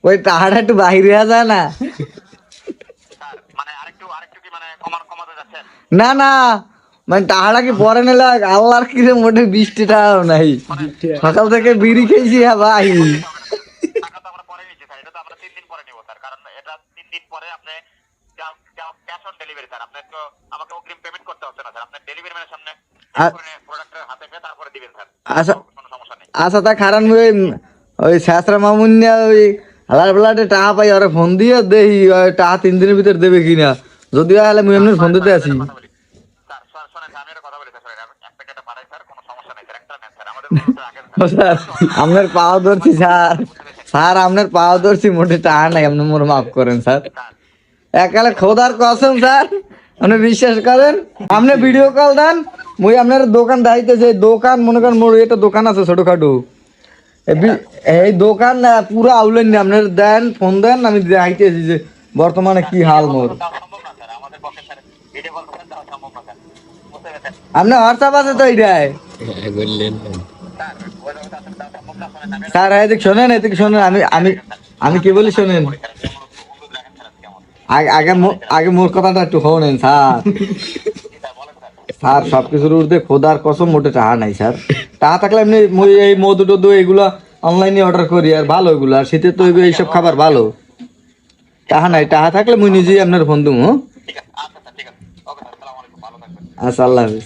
ওই টাহাটা একটু বাহিরে যায় না? মানে আরেকটু আরেকটু কি মানে কমাতে যাচ্ছেন? না না, মানে টাহাটা কি পরে নিলে আল্লাহর কি রে, মোটে 20 টাকাও নাই। সকাল থেকে বিড়ি খেয়েছি হ্যাঁ ভাই। টাকা তো আমরা পরে নিচ্ছি স্যার, এটা তো আমরা 3 দিন পরে নিব স্যার, কারণ এটা 3 দিন পরে আপনি ক্যাশ অন ডেলিভারি স্যার, আপনার তো আমাকে অগ্রিম পেমেন্ট করতে হচ্ছে না স্যার, আপনার ডেলিভারি ম্যানের সামনে প্রোডাক্টের হাতে পেয়ে তারপরে দিবেন স্যার। আচ্ছা কোনো সমস্যা নেই। আচ্ছা, তা খারান ওই ওই শেষরা মামুনিয়া ওই হালার বেলাতে টাকা পাই ওরা ফোন দিয়ে দেই, ওই টাকা 3 দিনের ভিতর দেবে কিনা, যদিও হলে মুই এমনি ফোন দিতে আছি। কথা বলি স্যার, শোনেন স্যার, আমি একটা কথা বলি স্যার, এক প্যাকেটে পাঠাই স্যার, কোনো সমস্যা নেই স্যার, একটা নেন স্যার, আমাদের কোনো আগে ও স্যার, আপনার পাও ধরছি স্যার, স্যার আপনার পাও ধরছি, মোটে টাকা নাই, আপনি মোর মাফ করেন স্যার। একালে খোদার কসম স্যার, আপনি বিশ্বাস করেন, আপনি ভিডিও কল দেন, মুই আপনার দোকান দাইতেছে, দোকান মনে করেন মোর এটা দোকান আছে ছোটখাটো, এই দোকান পুরো আউলেন না, আপনার দেন ফোন দেন, আমি দেখাইতেছি যে বর্তমানে কি হাল মোর। সম্ভব না স্যার, আমাদের পক্ষে স্যার ভিডিও কল করে দেওয়া সম্ভব না স্যার, বুঝতে পেরেছেন আপনার হোয়াটসঅ্যাপ আছে তো এইটাই? স্যার? ওইভাবে তো আসলে দেওয়া সম্ভব না, শোনেন আমি স্যার এদিক শোনেন, এদিক শোনেন, আমি আমি আমি কি বলি শোনেন, অনুরোধ রাখেন স্যার আজকে আমার। আগে মোর কথাটা একটু শোনেন স্যার। জি স্যার, বলেন স্যার। স্যার সবকিছুর ঊর্ধ্বে খোদার কসম মোটে টাকা নাই স্যার। টাকা থাকলে এমনি মুই এই মধু টধু এগুলা অনলাইনে অর্ডার করি, আর ভালো এগুলো, আর শীতে তো এইসব খাবার ভালো। টাকা নাই, টাকা থাকলে মুই নিজেই আপনার ফোন দেবো। ঠিক আছে, আচ্ছা স্যার, ঠিক আছে, ওকে স্যার, আসসালামু আলাইকুম, ভালো থাকবেন। আচ্ছা, আল্লাহ হাফিজ।